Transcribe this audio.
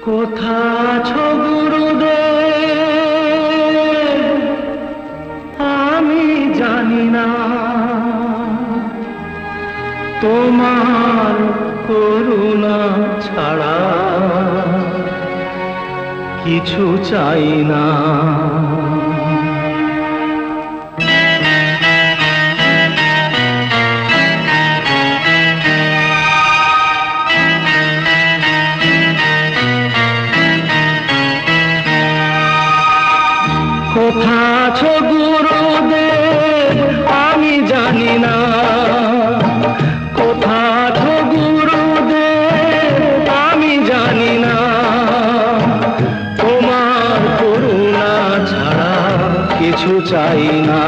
কোথা আছো গুরুদেব আমি জানি না, তোমার করুণা ছাড়া কিছু চাই না। কোথা আছো গুরুদেব আমি জানি না, কোথা আছো গুরুদেব আমি জানি না, তোমার করুণা ছাড়া কিছু চাই না।